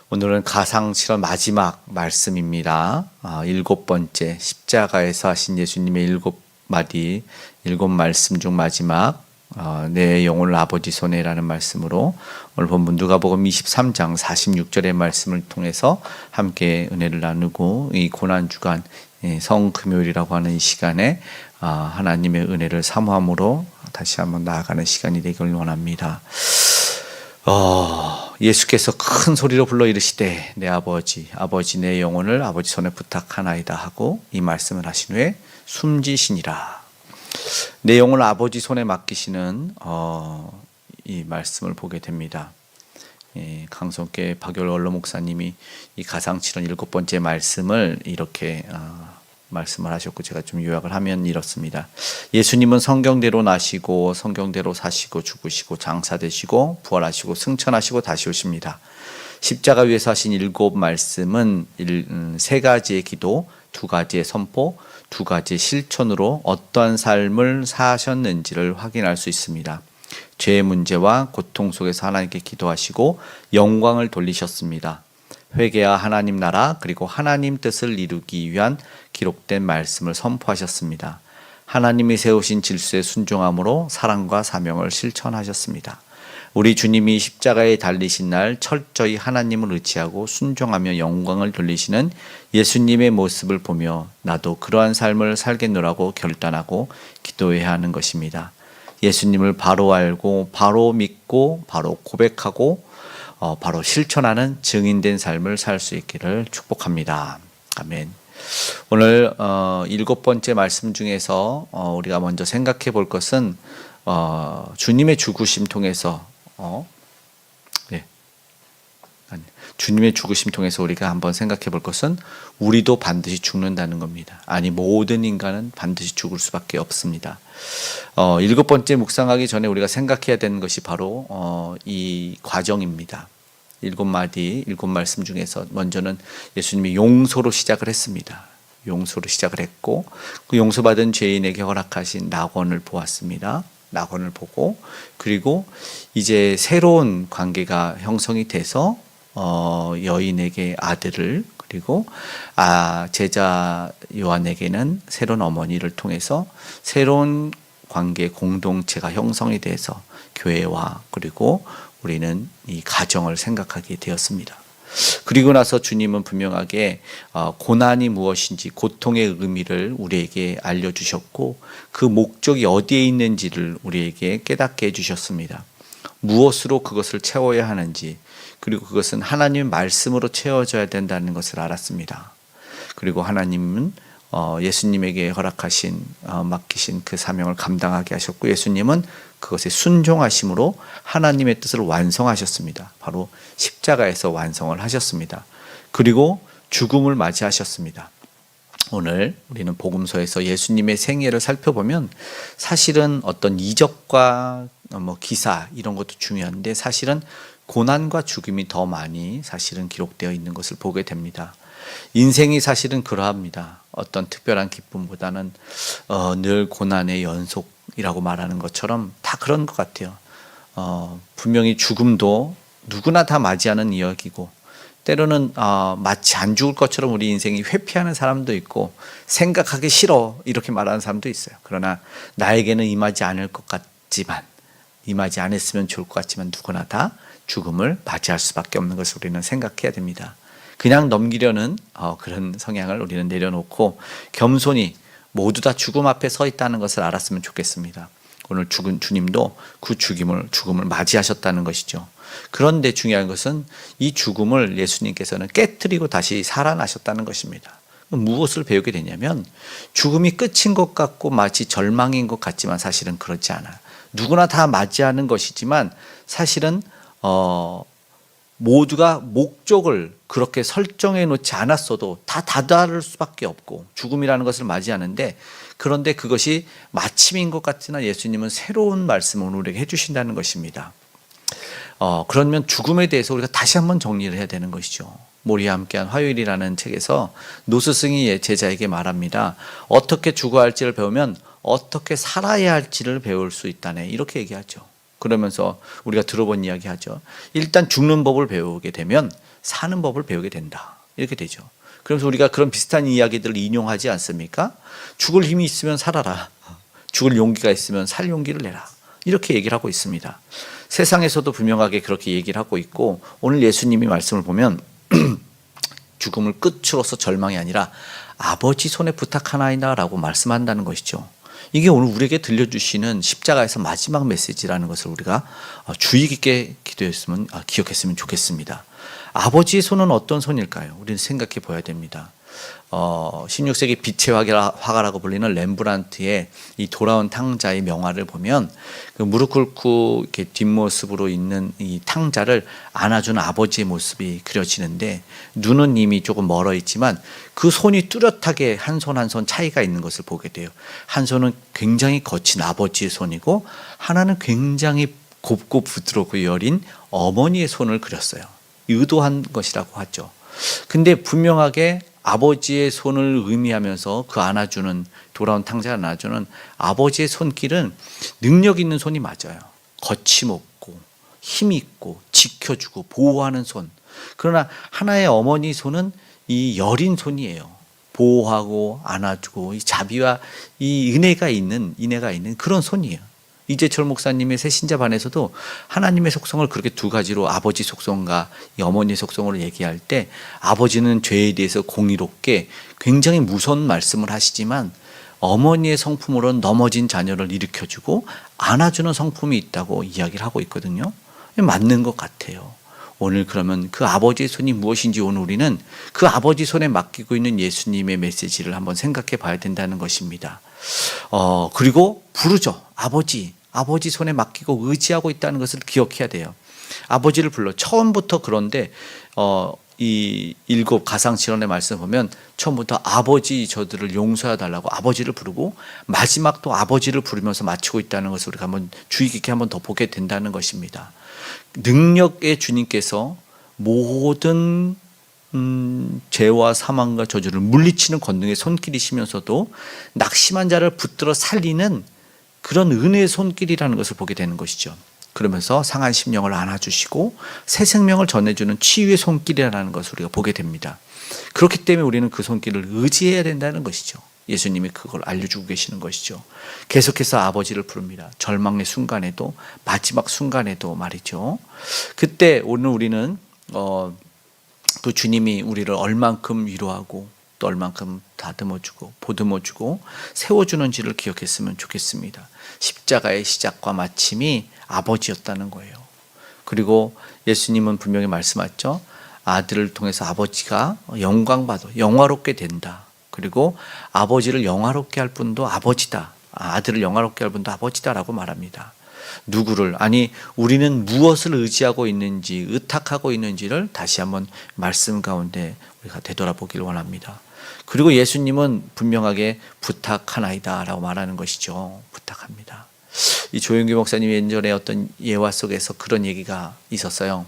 오늘은 가상실현 마지막 말씀입니다. 7번째 십자가에서 하신 예수님의 7마디 7말씀 중 마지막 내 영혼을 아버지 손에라는 말씀으로 오늘 본문 누가복음 23장 46절의 말씀을 통해서 함께 은혜를 나누고 이 고난주간 성금요일이라고 하는 이 시간에 하나님의 은혜를 사모함으로 다시 한번 나아가는 시간이 되길 원합니다. 예수께서 큰 소리로 불러 이르시되 내 아버지 내 영혼을 아버지 손에 부탁하나이다 하고 이 말씀을 하신 후에 숨지시니라. 내 영혼을 아버지 손에 맡기시는 이 말씀을 보게 됩니다. 강성계 박열 원로 목사님이 이 가상실현 7번째 말씀을 이렇게 말씀을 하셨고, 제가 좀 요약을 하면 이렇습니다. 예수님은 성경대로 나시고 성경대로 사시고 죽으시고 장사되시고 부활하시고 승천하시고 다시 오십니다. 십자가 위에서 하신 7말씀은 3가지의 기도, 2가지의 선포, 2가지의 실천으로 어떠한 삶을 사셨는지를 확인할 수 있습니다. 죄의 문제와 고통 속에서 하나님께 기도하시고 영광을 돌리셨습니다. 회개와 하나님 나라 그리고 하나님 뜻을 이루기 위한 기록된 말씀을 선포하셨습니다. 하나님이 세우신 질서에 순종함으로 사랑과 사명을 실천하셨습니다. 우리 주님이 십자가에 달리신 날 철저히 하나님을 의지하고 순종하며 영광을 돌리시는 예수님의 모습을 보며 나도 그러한 삶을 살겠노라고 결단하고 기도해야 하는 것입니다. 예수님을 바로 알고 바로 믿고 바로 고백하고 바로 실천하는 증인된 삶을 살 수 있기를 축복합니다. 아멘. 오늘 7번째 말씀 중에서 우리가 먼저 생각해 볼 것은 주님의 죽으심 통해서 주님의 죽으심 통해서 우리가 한번 생각해 볼 것은 우리도 반드시 죽는다는 겁니다. 아니, 모든 인간은 반드시 죽을 수밖에 없습니다. 7번째 묵상하기 전에 우리가 생각해야 되는 것이 바로 이 과정입니다. 7마디 7말씀 중에서 먼저는 예수님이 용서로 시작을 했습니다. 용서로 시작을 했고, 그 용서받은 죄인에게 허락하신 낙원을 보았습니다. 낙원을 보고, 그리고 이제 새로운 관계가 형성이 돼서 여인에게 아들을, 그리고 제자 요한에게는 새로운 어머니를 통해서 새로운 관계 공동체가 형성이 돼서 교회와 그리고 우리는 이 가정을 생각하게 되었습니다. 그리고 나서 주님은 분명하게 고난이 무엇인지, 고통의 의미를 우리에게 알려주셨고, 그 목적이 어디에 있는지를 우리에게 깨닫게 해주셨습니다. 무엇으로 그것을 채워야 하는지, 그리고 그것은 하나님의 말씀으로 채워져야 된다는 것을 알았습니다. 그리고 하나님은 예수님에게 허락하신 맡기신 그 사명을 감당하게 하셨고, 예수님은 그것에 순종하심으로 하나님의 뜻을 완성하셨습니다. 바로 십자가에서 완성을 하셨습니다. 그리고 죽음을 맞이하셨습니다. 오늘 우리는 복음서에서 예수님의 생애를 살펴보면 사실은 어떤 이적과 기사 이런 것도 중요한데, 사실은 고난과 죽음이 더 많이 사실은 기록되어 있는 것을 보게 됩니다. 인생이 사실은 그러합니다. 어떤 특별한 기쁨보다는 늘 고난의 연속이라고 말하는 것처럼 다 그런 것 같아요. 분명히 죽음도 누구나 다 맞이하는 이야기고, 때로는 마치 안 죽을 것처럼 우리 인생이 회피하는 사람도 있고, 생각하기 싫어 이렇게 말하는 사람도 있어요. 그러나 나에게는 임하지 않을 것 같지만, 임하지 않았으면 좋을 것 같지만 누구나 다 죽음을 맞이할 수밖에 없는 것을 우리는 생각해야 됩니다. 그냥 넘기려는 그런 성향을 우리는 내려놓고 겸손히 모두 다 죽음 앞에 서 있다는 것을 알았으면 좋겠습니다. 오늘 죽은 주님도 그 죽음을 맞이하셨다는 것이죠. 그런데 중요한 것은 이 죽음을 예수님께서는 깨트리고 다시 살아나셨다는 것입니다. 무엇을 배우게 되냐면, 죽음이 끝인 것 같고 마치 절망인 것 같지만 사실은 그렇지 않아요. 누구나 다 맞이하는 것이지만 사실은 모두가 목적을 그렇게 설정해 놓지 않았어도 다 다다를 수밖에 없고, 죽음이라는 것을 맞이하는데, 그런데 그것이 마침인 것 같으나 예수님은 새로운 말씀을 우리에게 해주신다는 것입니다. 그러면 죽음에 대해서 우리가 다시 한번 정리를 해야 되는 것이죠. 모리와 함께한 화요일이라는 책에서 노스승이 제자에게 말합니다. 어떻게 죽어야 할지를 배우면 어떻게 살아야 할지를 배울 수 있다네, 이렇게 얘기하죠. 그러면서 우리가 들어본 이야기 하죠. 일단 죽는 법을 배우게 되면 사는 법을 배우게 된다. 이렇게 되죠. 그래서 우리가 그런 비슷한 이야기들을 인용하지 않습니까? 죽을 힘이 있으면 살아라. 죽을 용기가 있으면 살 용기를 내라. 이렇게 얘기를 하고 있습니다. 세상에서도 분명하게 그렇게 얘기를 하고 있고, 오늘 예수님이 말씀을 보면 죽음을 끝으로서 절망이 아니라 아버지 손에 부탁하나이다 라고 말씀한다는 것이죠. 이게 오늘 우리에게 들려주시는 십자가에서 마지막 메시지라는 것을 우리가 주의 깊게 기억했으면 좋겠습니다. 아버지의 손은 어떤 손일까요? 우리는 생각해 봐야 됩니다. 16세기 빛의 화가라고 불리는 렘브란트의 이 돌아온 탕자의 명화를 보면 그 무릎 꿇고 이렇게 뒷모습으로 있는 이 탕자를 안아주는 아버지의 모습이 그려지는데, 눈은 이미 조금 멀어 있지만 그 손이 뚜렷하게 한 손 한 손 차이가 있는 것을 보게 돼요. 한 손은 굉장히 거친 아버지의 손이고, 하나는 굉장히 곱고 부드럽고 여린 어머니의 손을 그렸어요. 의도한 것이라고 하죠. 근데 분명하게 아버지의 손을 의미하면서 그 안아주는, 돌아온 탕자를 안아주는 아버지의 손길은 능력 있는 손이 맞아요. 거침없고 힘 있고 지켜주고 보호하는 손. 그러나 하나의 어머니 손은 이 여린 손이에요. 보호하고 안아주고 이 자비와 이 인애가 있는 그런 손이에요. 이재철 목사님의 새신자반에서도 하나님의 속성을 그렇게 두 가지로, 아버지 속성과 이 어머니의 속성으로 얘기할 때, 아버지는 죄에 대해서 공의롭게 굉장히 무서운 말씀을 하시지만 어머니의 성품으로는 넘어진 자녀를 일으켜주고 안아주는 성품이 있다고 이야기를 하고 있거든요. 맞는 것 같아요. 오늘 그러면 그 아버지의 손이 무엇인지 오늘 우리는 그 아버지 손에 맡기고 있는 예수님의 메시지를 한번 생각해 봐야 된다는 것입니다. 그리고 부르죠. 아버지 손에 맡기고 의지하고 있다는 것을 기억해야 돼요. 아버지를 불러. 처음부터 그런데 이 7 가상칠언의 말씀 보면 처음부터 아버지 저들을 용서해 달라고 아버지를 부르고, 마지막 또 아버지를 부르면서 마치고 있다는 것을 우리가 한번 주의 깊게 한번 더 보게 된다는 것입니다. 능력의 주님께서 모든 죄와 사망과 저주를 물리치는 권능의 손길이시면서도 낙심한 자를 붙들어 살리는 그런 은혜의 손길이라는 것을 보게 되는 것이죠. 그러면서 상한 심령을 안아주시고 새 생명을 전해주는 치유의 손길이라는 것을 우리가 보게 됩니다. 그렇기 때문에 우리는 그 손길을 의지해야 된다는 것이죠. 예수님이 그걸 알려주고 계시는 것이죠. 계속해서 아버지를 부릅니다. 절망의 순간에도, 마지막 순간에도 말이죠. 그때 오늘 우리는 그 주님이 우리를 얼만큼 위로하고 또 얼만큼 다듬어주고 보듬어주고 세워주는지를 기억했으면 좋겠습니다. 십자가의 시작과 마침이 아버지였다는 거예요. 그리고 예수님은 분명히 말씀하셨죠. 아들을 통해서 아버지가 영광받아 영화롭게 된다. 그리고 아버지를 영화롭게 할 분도 아버지다. 아들을 영화롭게 할 분도 아버지다라고 말합니다. 누구를, 아니 우리는 무엇을 의지하고 있는지, 의탁하고 있는지를 다시 한번 말씀 가운데 우리가 되돌아보기를 원합니다. 그리고 예수님은 분명하게 부탁하나이다 라고 말하는 것이죠. 부탁합니다. 이 조영규 목사님 예전에 어떤 예화 속에서 그런 얘기가 있었어요.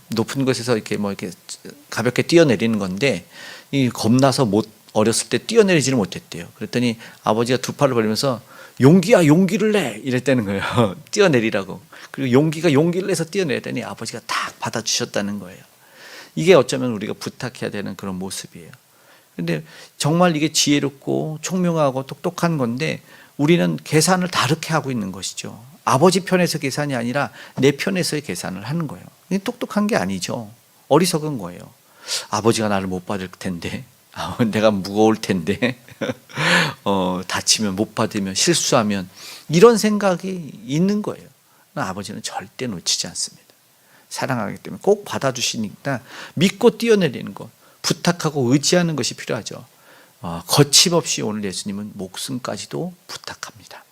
높은 곳에서 이렇게 가볍게 뛰어내리는 건데, 이 겁나서 어렸을 때 뛰어내리지를 못했대요. 그랬더니 아버지가 두 팔을 벌리면서 용기야, 용기를 내! 이랬다는 거예요. 뛰어내리라고. 그리고 용기를 내서 뛰어내렸더니 아버지가 딱 받아주셨다는 거예요. 이게 어쩌면 우리가 부탁해야 되는 그런 모습이에요. 근데 정말 이게 지혜롭고 총명하고 똑똑한 건데, 우리는 계산을 다르게 하고 있는 것이죠. 아버지 편에서 계산이 아니라 내 편에서의 계산을 하는 거예요. 이게 똑똑한 게 아니죠. 어리석은 거예요. 아버지가 나를 못 받을 텐데, 내가 무거울 텐데, 다치면 못 받으면 실수하면, 이런 생각이 있는 거예요. 아버지는 절대 놓치지 않습니다. 사랑하기 때문에 꼭 받아주시니까 믿고 뛰어내리는 것, 부탁하고 의지하는 것이 필요하죠. 거침없이 오늘 예수님은 목숨까지도 부탁합니다.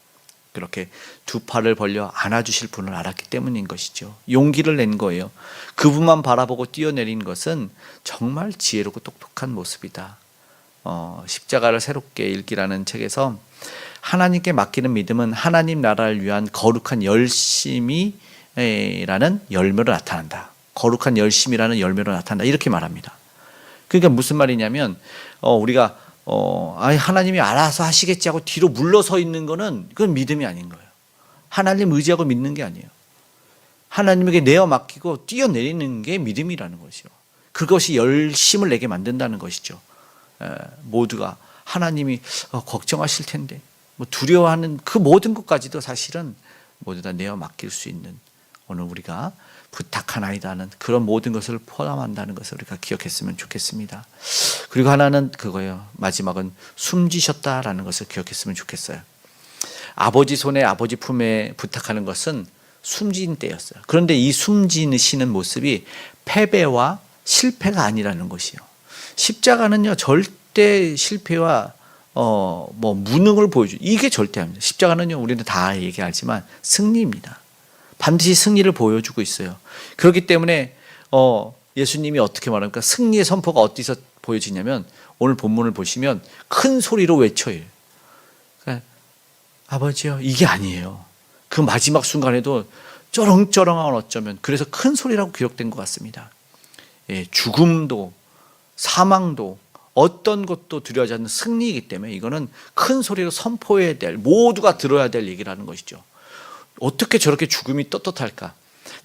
그렇게 두 팔을 벌려 안아주실 분을 알았기 때문인 것이죠. 용기를 낸 거예요. 그분만 바라보고 뛰어내린 것은 정말 지혜롭고 똑똑한 모습이다. 십자가를 새롭게 읽기라는 책에서 하나님께 맡기는 믿음은 하나님 나라를 위한 거룩한 열심이라는 열매로 나타난다. 거룩한 열심이라는 열매로 나타난다. 이렇게 말합니다. 그러니까 무슨 말이냐면 우리가 하나님이 알아서 하시겠지 하고 뒤로 물러서 있는 거는 그건 믿음이 아닌 거예요. 하나님 의지하고 믿는 게 아니에요. 하나님에게 내어 맡기고 뛰어내리는 게 믿음이라는 것이요. 그것이 열심을 내게 만든다는 것이죠. 모두가 하나님이 걱정하실 텐데 뭐 두려워하는 그 모든 것까지도 사실은 모두 다 내어 맡길 수 있는, 오늘 우리가 부탁하나이다는 그런 모든 것을 포함한다는 것을 우리가 기억했으면 좋겠습니다. 그리고 하나는 그거예요. 마지막은 숨지셨다라는 것을 기억했으면 좋겠어요. 아버지 손에 아버지 품에 부탁하는 것은 숨진 때였어요. 그런데 이 숨지시는 모습이 패배와 실패가 아니라는 것이요. 십자가는요, 절대 실패와 무능을 보여줘. 이게 절대 아닙니다. 십자가는요, 우리는 다 얘기하지만 승리입니다. 반드시 승리를 보여주고 있어요. 그렇기 때문에 예수님이 어떻게 말합니까? 승리의 선포가 어디서 보여지냐면 오늘 본문을 보시면 큰 소리로 외쳐요. 그러니까 아버지요, 이게 아니에요. 그 마지막 순간에도 쩌렁쩌렁한 어쩌면 그래서 큰 소리라고 기록된 것 같습니다. 죽음도 사망도 어떤 것도 두려워하지 않는 승리이기 때문에 이거는 큰 소리로 선포해야 될, 모두가 들어야 될 얘기라는 것이죠. 어떻게 저렇게 죽음이 떳떳할까?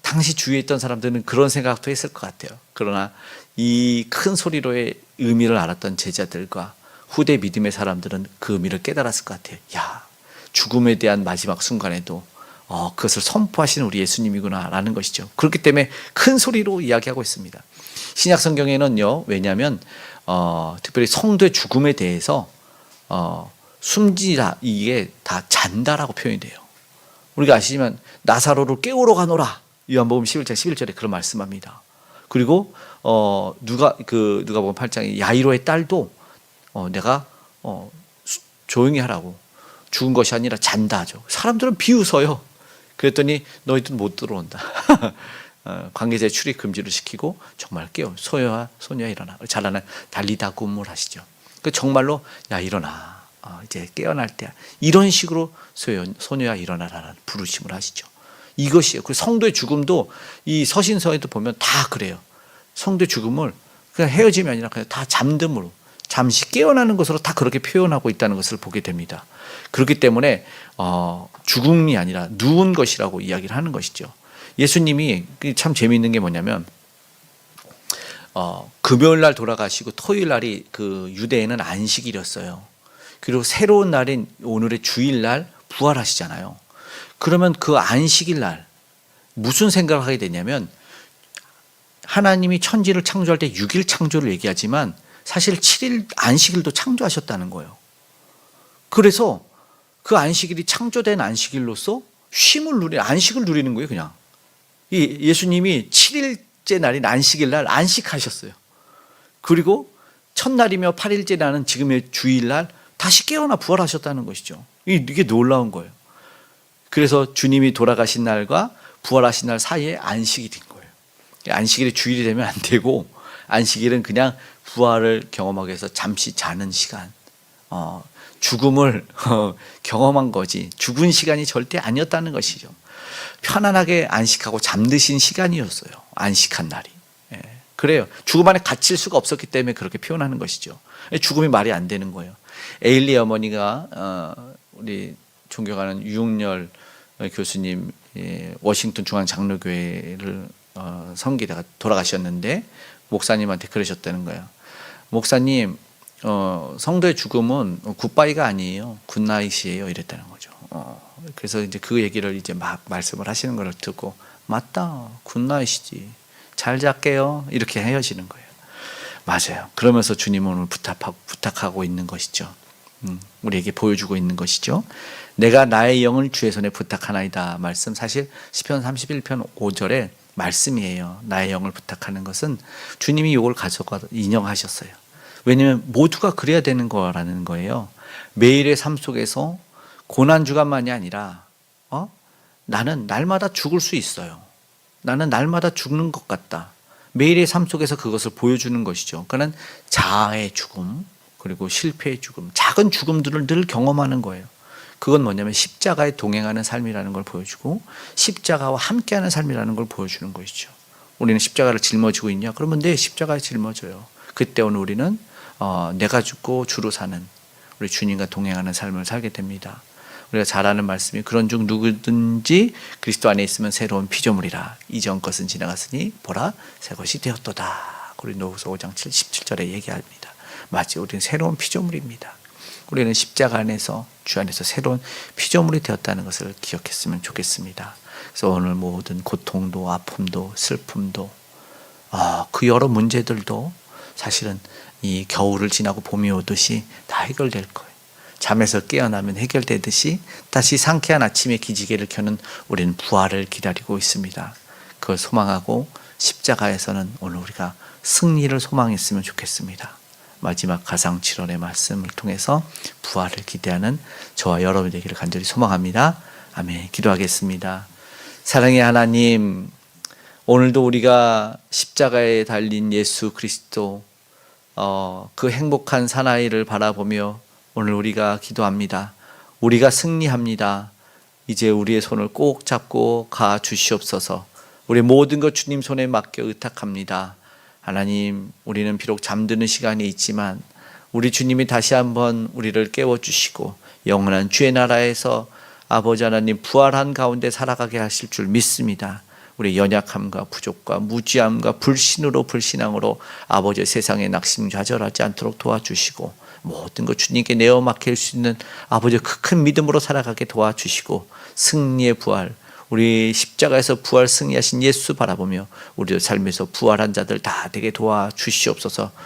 당시 주위에 있던 사람들은 그런 생각도 했을 것 같아요. 그러나 이 큰 소리로의 의미를 알았던 제자들과 후대 믿음의 사람들은 그 의미를 깨달았을 것 같아요. 야, 죽음에 대한 마지막 순간에도 그것을 선포하시는 우리 예수님이구나 라는 것이죠. 그렇기 때문에 큰 소리로 이야기하고 있습니다. 신약 성경에는요, 왜냐하면 특별히 성도의 죽음에 대해서 숨지라, 이게 다 잔다라고 표현이 돼요. 우리가 아시지만 나사로를 깨우러 가노라, 요한복음 11장 11절에 그런 말씀합니다. 그리고 누가복음 8장에 야이로의 딸도 내가 조용히 하라고, 죽은 것이 아니라 잔다 하죠. 사람들은 비웃어요. 그랬더니 너희들 못 들어온다. 관계자의 출입 금지를 시키고 정말 깨워, 소녀야 일어나, 잘하나 달리다 굼을 하시죠. 그 정말로 야 일어나, 이제 깨어날 때야, 이런 식으로 소녀야 일어나라는 부르심을 하시죠. 이것이에요. 그 성도의 죽음도 이 서신서에도 보면 다 그래요. 성도의 죽음을 그냥 헤어짐이 아니라 그냥 다 잠듦으로, 잠시 깨어나는 것으로 다 그렇게 표현하고 있다는 것을 보게 됩니다. 그렇기 때문에 죽음이 아니라 누운 것이라고 이야기를 하는 것이죠. 예수님이 참 재미있는 게 뭐냐면 금요일 날 돌아가시고 토요일 날이 그 유대에는 안식일이었어요. 그리고 새로운 날인 오늘의 주일날 부활하시잖아요. 그러면 그 안식일 날 무슨 생각을 하게 되냐면, 하나님이 천지를 창조할 때 6일 창조를 얘기하지만 사실 7일 안식일도 창조하셨다는 거예요. 그래서 그 안식일이 창조된 안식일로서 쉼을 안식을 누리는 거예요. 그냥 예수님이 7일째 날인 안식일 날 안식하셨어요. 그리고 첫날이며 8일째 날은 지금의 주일날 다시 깨어나 부활하셨다는 것이죠. 이게 놀라운 거예요. 그래서 주님이 돌아가신 날과 부활하신 날 사이에 안식이 된 거예요. 안식일이 주일이 되면 안 되고, 안식일은 그냥 부활을 경험하기 위해서 잠시 자는 시간, 죽음을 경험한 거지 죽은 시간이 절대 아니었다는 것이죠. 편안하게 안식하고 잠드신 시간이었어요. 안식한 날이. 그래요. 죽음 안에 갇힐 수가 없었기 때문에 그렇게 표현하는 것이죠. 죽음이 말이 안 되는 거예요. 에일리 어머니가 우리 존경하는 유흥열 교수님, 워싱턴 중앙장로교회를 섬기다가 돌아가셨는데 목사님한테 그러셨다는 거예요. 목사님, 성도의 죽음은 굿바이가 아니에요. 굿나잇이에요. 이랬다는 거죠. 그래서 이제 그 얘기를 이제 막 말씀을 하시는 걸 듣고, 맞다, 굿나잇이지, 잘 잘게요, 이렇게 헤어지는 거예요. 맞아요. 그러면서 주님은 오늘 부탁하고 있는 것이죠. 우리에게 보여주고 있는 것이죠. 내가 나의 영을 주의 손에 부탁하나이다 말씀, 사실 시편 31편 5절의 말씀이에요. 나의 영을 부탁하는 것은 주님이 이걸 가져가 인용하셨어요. 왜냐하면 모두가 그래야 되는 거라는 거예요. 매일의 삶 속에서 고난주간만이 아니라 나는 날마다 죽을 수 있어요. 나는 날마다 죽는 것 같다. 매일의 삶 속에서 그것을 보여주는 것이죠. 그러니까 자아의 죽음, 그리고 실패의 죽음, 작은 죽음들을 늘 경험하는 거예요. 그건 뭐냐면 십자가에 동행하는 삶이라는 걸 보여주고, 십자가와 함께하는 삶이라는 걸 보여주는 것이죠. 우리는 십자가를 짊어지고 있냐? 그러면 네, 십자가에 짊어져요. 그때 오늘 우리는 내가 죽고 주로 사는 우리 주님과 동행하는 삶을 살게 됩니다. 우리가 잘 아는 말씀이 그런 중 누구든지 그리스도 안에 있으면 새로운 피조물이라. 이전 것은 지나갔으니 보라 새 것이 되었도다. 고린도후서 5장 17절에 얘기합니다. 맞지, 우리는 새로운 피조물입니다. 우리는 십자가 안에서 주 안에서 새로운 피조물이 되었다는 것을 기억했으면 좋겠습니다. 그래서 오늘 모든 고통도 아픔도 슬픔도 그 여러 문제들도 사실은 이 겨울을 지나고 봄이 오듯이 다 해결될 거예요. 잠에서 깨어나면 해결되듯이 다시 상쾌한 아침에 기지개를 켜는 우리는 부활을 기다리고 있습니다. 그걸 소망하고 십자가에서는 오늘 우리가 승리를 소망했으면 좋겠습니다. 마지막 가상 7월의 말씀을 통해서 부활을 기대하는 저와 여러분이 되기를 간절히 소망합니다. 아멘. 기도하겠습니다. 사랑의 하나님, 오늘도 우리가 십자가에 달린 예수 그리스도 그 행복한 사나이를 바라보며 오늘 우리가 기도합니다. 우리가 승리합니다. 이제 우리의 손을 꼭 잡고 가 주시옵소서. 우리 모든 것 주님 손에 맡겨 의탁합니다. 하나님, 우리는 비록 잠드는 시간이 있지만 우리 주님이 다시 한번 우리를 깨워주시고 영원한 주의 나라에서 아버지 하나님 부활한 가운데 살아가게 하실 줄 믿습니다. 우리 연약함과 부족과 무지함과 불신으로 불신앙으로 아버지의 세상에 낙심좌절하지 않도록 도와주시고 모든 것 주님께 내어 맡길 수 있는 아버지의 큰 믿음으로 살아가게 도와주시고 승리의 부활, 우리 십자가에서 부활 승리하신 예수 바라보며 우리의 삶에서 부활한 자들 다 되게 도와주시옵소서.